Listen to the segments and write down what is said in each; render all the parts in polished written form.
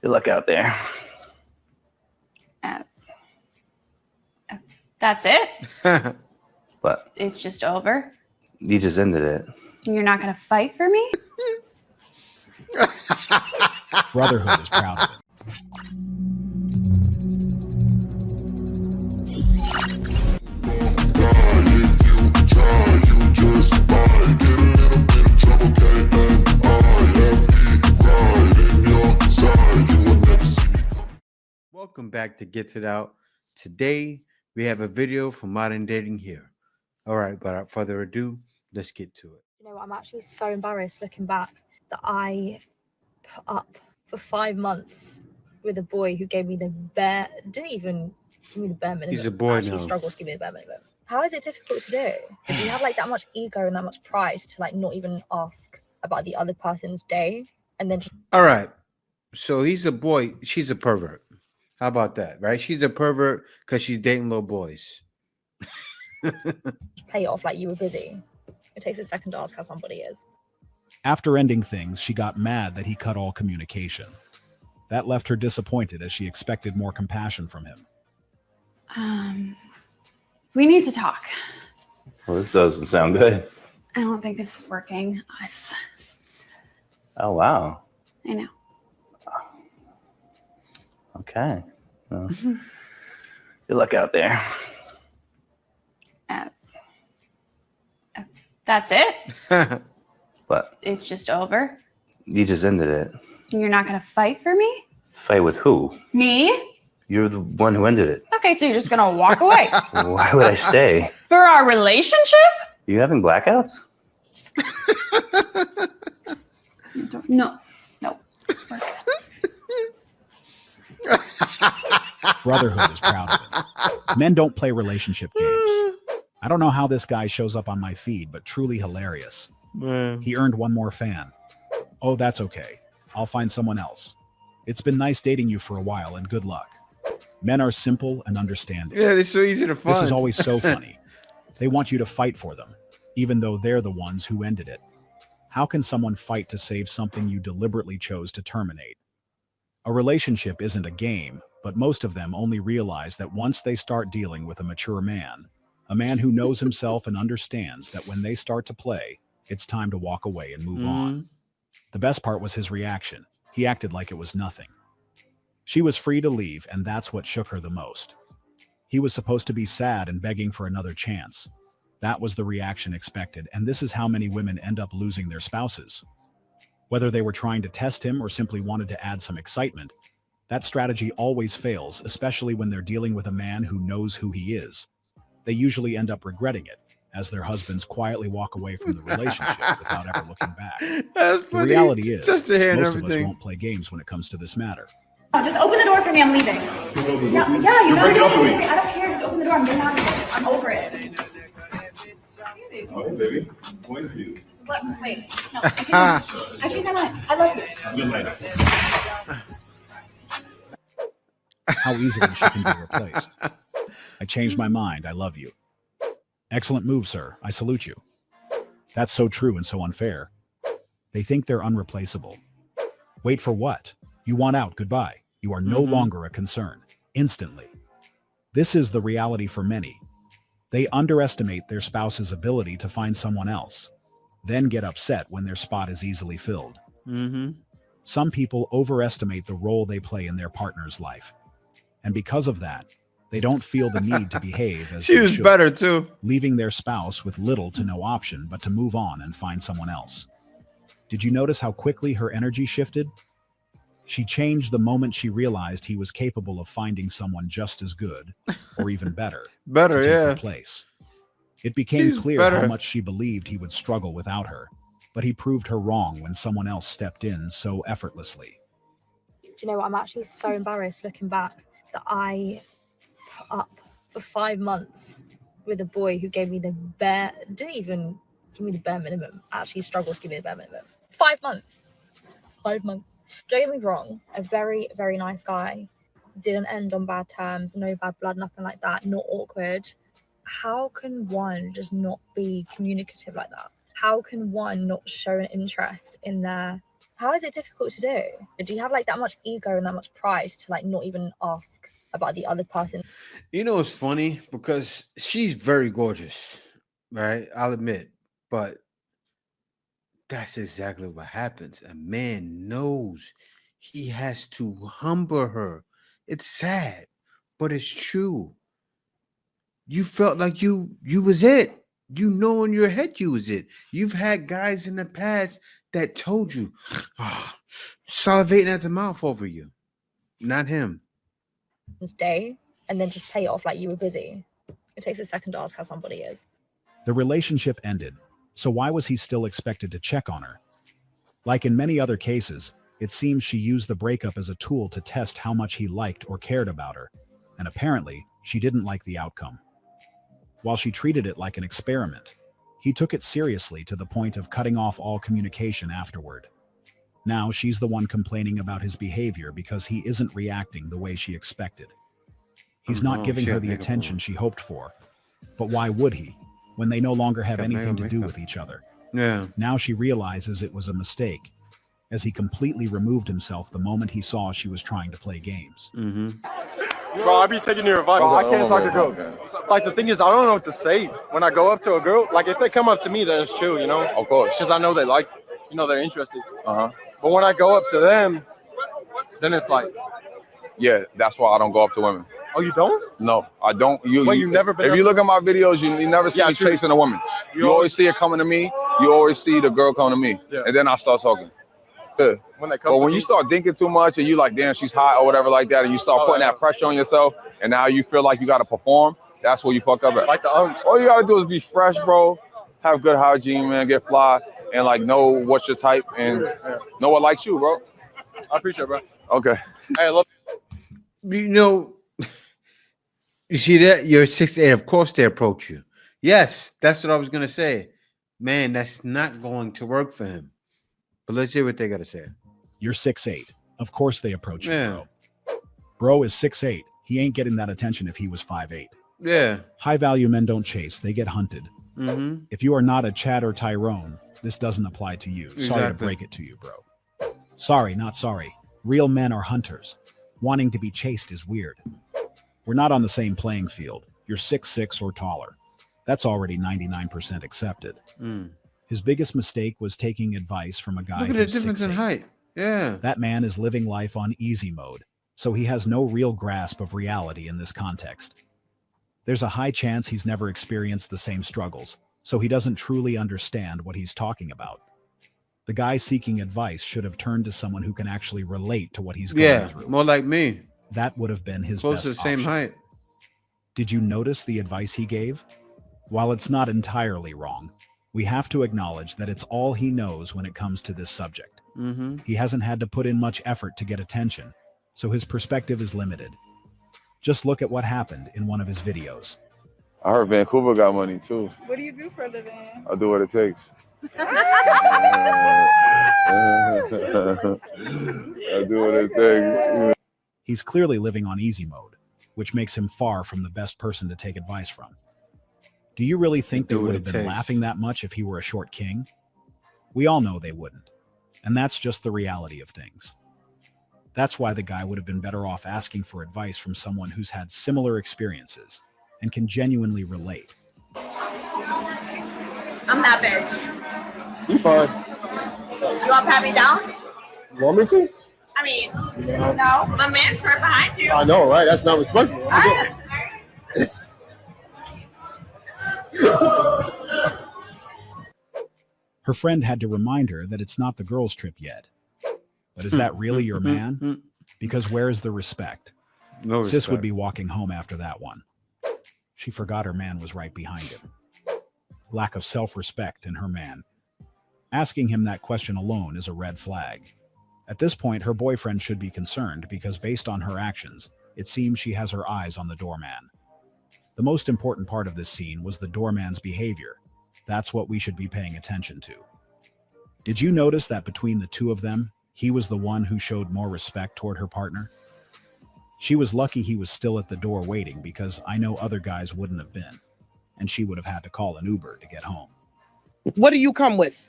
Good luck out there. That's it? But It's just over? you just ended it. And you're not going to fight for me? Brotherhood is proud of it. Welcome back to Gets It Out. Today we have a video from Modern Dating here. All right, but without further ado, let's get to it. You know what? I'm actually so embarrassed looking back that I put up for 5 months with a boy who gave me the bare, didn't even give me the bare minimum. He's a boy actually now. struggles to give me the bare minimum. How is it difficult to do? Do you have like that much ego and that much pride to like not even ask about the other person's day and then just All right, so he's a boy. She's a pervert. How about that, right? She's a pervert because she's dating little boys. play it off like you were busy? It takes a second to ask how somebody is. After ending things, she got mad that he cut all communication. That left her disappointed as she expected more compassion from him. We need to talk. Well, this doesn't sound good. I don't think this is working. Oh, wow. I know. Okay. Well, good luck out there. That's it? But It's just over? you just ended it. And you're not going to fight for me? Fight with who? Me? You're the one who ended it. Okay, so you're just going to walk away. Why would I stay? For our relationship? You having blackouts? No. Brotherhood is proud of it. Men don't play relationship games. I don't know how this guy shows up on my feed, but truly hilarious. Man. He earned one more fan. Oh, that's okay. I'll find someone else. It's been nice dating you for a while, and good luck. Men are simple and understanding. Yeah, it's so easy to find. This is always so funny. They want you to fight for them, even though they're the ones who ended it. How can someone fight to save something you deliberately chose to terminate? A relationship isn't a game, but most of them only realize that once they start dealing with a mature man, a man who knows himself and understands that when they start to play, it's time to walk away and move on. The best part was his reaction. He acted like it was nothing. She was free to leave, and that's what shook her the most. He was supposed to be sad and begging for another chance. That was the reaction expected, and this is how many women end up losing their spouses. Whether they were trying to test him or simply wanted to add some excitement, that strategy always fails, especially when they're dealing with a man who knows who he is. They usually end up regretting it, as their husbands quietly walk away from the relationship without ever looking back. That's The funny. reality is, Just to hear most of us everything. won't play games when it comes to this matter. Just open the door for me. I'm leaving. Yeah, you know what? I don't care. Just open the door. I'm getting out of here. I'm over it. Okay, baby. Point of view. What? Wait. No. I changed my mind. I love you. Good night. How easily she can be replaced. I changed my mind. I love you. Excellent move, sir. I salute you. That's so true and so unfair. They think they're unreplaceable. Wait for what? You want out. Goodbye. You are no longer a concern. Instantly. This is the reality for many. They underestimate their spouse's ability to find someone else, then get upset when their spot is easily filled. Some people overestimate the role they play in their partner's life. And because of that, they don't feel the need to behave as She they was should, better too. leaving their spouse with little to no option but to move on and find someone else. Did you notice how quickly her energy shifted? She changed the moment she realized he was capable of finding someone just as good, or even better, Better, to take her yeah. place. It became She's clear better. how much she believed he would struggle without her, but he proved her wrong when someone else stepped in so effortlessly. Do you know what? I'm actually so embarrassed looking back that I put up for 5 months with a boy who gave me the bare, didn't even give me the bare minimum. Actually struggles to give me the bare minimum. 5 months. 5 months. Don't get me wrong, a very, very nice guy. Didn't end on bad terms, no bad blood, nothing like that, not awkward. How can one just not be communicative like that? How can one not show an interest in their How is it difficult to do? Do you have like that much ego and that much pride to like not even ask about the other person? You know, it's funny because she's very gorgeous, right? I'll admit, but that's exactly what happens. A man knows he has to humble her. It's sad, but it's true. You felt like you was it. You know in your head you was it. You've had guys in the past that told you, salivating at the mouth over you. Not him. Day and then just play it off like you were busy. It takes a second to ask how somebody is. The relationship ended, so why was he still expected to check on her? Like in many other cases, it seems she used the breakup as a tool to test how much he liked or cared about her, and apparently, she didn't like the outcome. While she treated it like an experiment, he took it seriously to the point of cutting off all communication afterward. Now she's the one complaining about his behavior because he isn't reacting the way she expected. He's not giving her the attention she hoped for. But why would he, when they no longer have anything to do with each other? Yeah. Now she realizes it was a mistake, as he completely removed himself the moment he saw she was trying to play games. Bro, I be taking your advice. Bro, I can't talk to girls. Like, the thing is, I don't know what to say when I go up to a girl. Like, if they come up to me, then it's chill, you know? Of course. Because I know they like, you know, they're interested. But when I go up to them, then it's like... Yeah, that's why I don't go up to women. Oh, you don't? No, I don't. You've never been if you look at my videos, you never see me chasing a woman. You always see it coming to me. You always see the girl coming to me. Yeah. And then I start talking. Yeah. When you start thinking too much and you like, damn, she's hot or whatever like that, and you start putting that pressure on yourself, and now you feel like you got to perform, that's where you fuck up at. Like all you got to do is be fresh, bro. Have good hygiene, man. Get fly, and like know what's your type and know what likes you, bro. I appreciate it, bro. Okay. Hey, look. You know, you see that? You're 6'8". Of course they approach you. Yes, that's what I was going to say. Man, that's not going to work for him. But let's hear what they got to say. You're 6'8". Of course they approach you, bro. Bro is 6'8". He ain't getting that attention if he was 5'8". Yeah. High-value men don't chase. They get hunted. If you are not a Chad or Tyrone, this doesn't apply to you. Sorry to break it to you, bro. Sorry, not sorry. Real men are hunters. Wanting to be chased is weird. We're not on the same playing field. You're 6'6" or taller. That's already 99% accepted. His biggest mistake was taking advice from a guy who's 6'8". Look at the difference in height. Yeah. That man is living life on easy mode, so he has no real grasp of reality in this context. There's a high chance he's never experienced the same struggles, so he doesn't truly understand what he's talking about. The guy seeking advice should have turned to someone who can actually relate to what he's going through. More like me. That would have been his close best to the same option. height. Did you notice the advice he gave? While it's not entirely wrong, we have to acknowledge that it's all he knows when it comes to this subject. He hasn't had to put in much effort to get attention, so his perspective is limited. Just look at what happened in one of his videos. I heard Vancouver got money too. What do you do for a living? I do what it takes. I do what it takes. He's clearly living on easy mode, which makes him far from the best person to take advice from. Do you really think they would have been laughing that much if he were a short king? We all know they wouldn't. And that's just the reality of things. That's why the guy would have been better off asking for advice from someone who's had similar experiences and can genuinely relate. I'm that bitch. You fine. You want to pat me down? You want me to? I mean, no. My man's right behind you. I know, right? That's not respectful. Her friend had to remind her that it's not the girl's trip yet. But is that really your man? Because where's the respect? No Sis respect. would be walking home after that one. She forgot her man was right behind him. Lack of self-respect in her man. Asking him that question alone is a red flag. At this point, her boyfriend should be concerned because based on her actions, it seems she has her eyes on the doorman. The most important part of this scene was the doorman's behavior. That's what we should be paying attention to. Did you notice that between the two of them, he was the one who showed more respect toward her partner? She was lucky he was still at the door waiting because I know other guys wouldn't have been, and she would have had to call an Uber to get home. What do you come with?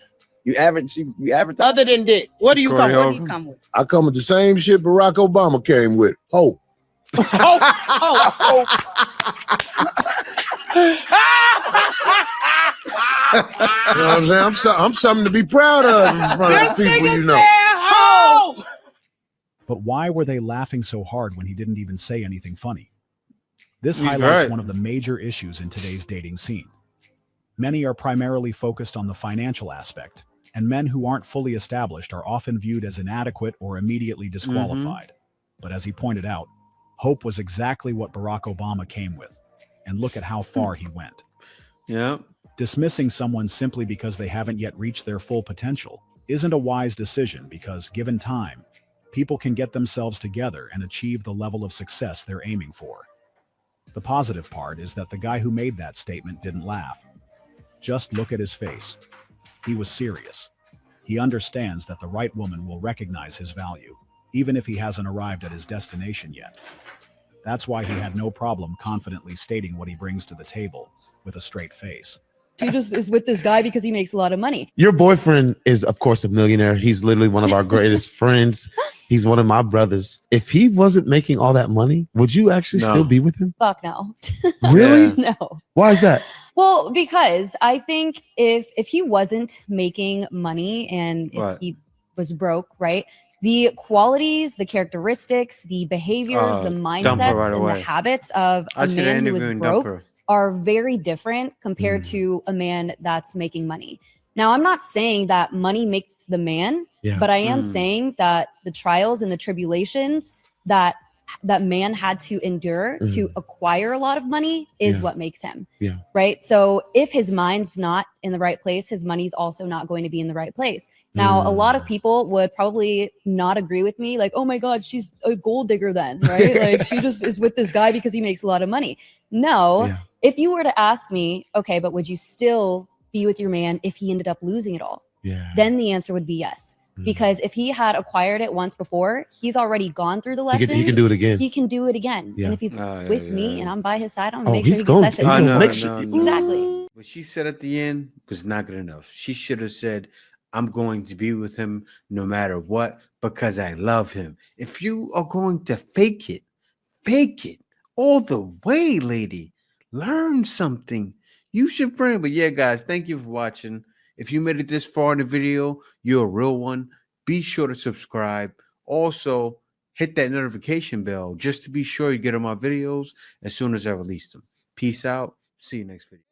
You average. You average. Other than dick, what do you come? What do you come with? I come with the same shit Barack Obama came with. Hope. Oh. You know what I'm saying? I'm something to be proud of in front of people you know. But why were they laughing so hard when he didn't even say anything funny? This He's highlights right. one of the major issues in today's dating scene. Many are primarily focused on the financial aspect, and men who aren't fully established are often viewed as inadequate or immediately disqualified. But as he pointed out, hope was exactly what Barack Obama came with, and look at how far he went. Yeah. Dismissing someone simply because they haven't yet reached their full potential isn't a wise decision because, given time, people can get themselves together and achieve the level of success they're aiming for. The positive part is that the guy who made that statement didn't laugh. Just look at his face. He was serious. He understands that the right woman will recognize his value, even if he hasn't arrived at his destination yet. That's why he had no problem confidently stating what he brings to the table with a straight face. Judas is with this guy because he makes a lot of money. Your boyfriend is, of course, a millionaire. He's literally one of our greatest friends. He's one of my brothers. If he wasn't making all that money, would you actually still be with him? Fuck no. Really? No. Why is that? Well, because I think if he wasn't making money and if he was broke, right? The qualities, the characteristics, the behaviors, the mindsets, and the habits of a man who is broke are very different compared to a man that's making money. Now, I'm not saying that money makes the man, but I am saying that the trials and the tribulations that man had to endure to acquire a lot of money is what makes him. Right. So if his mind's not in the right place, his money's also not going to be in the right place. Now, a lot of people would probably not agree with me, like, oh my God, she's a gold digger then, right? Like she just is with this guy because he makes a lot of money. No, if you were to ask me, okay, but would you still be with your man if he ended up losing it all? Then the answer would be yes. Because if he had acquired it once before, he's already gone through the lessons. He can do it again. He can do it again. And if he's with me and I'm by his side, I'm gonna make he's sure he gets that shit. Exactly. What she said at the end was not good enough. She should have said, I'm going to be with him no matter what because I love him. If you are going to fake it all the way, lady. Learn something. You should bring. But yeah, guys, thank you for watching. If you made it this far in the video, you're a real one. Be sure to subscribe. Also, hit that notification bell just to be sure you get on my videos as soon as I release them. Peace out. See you next video.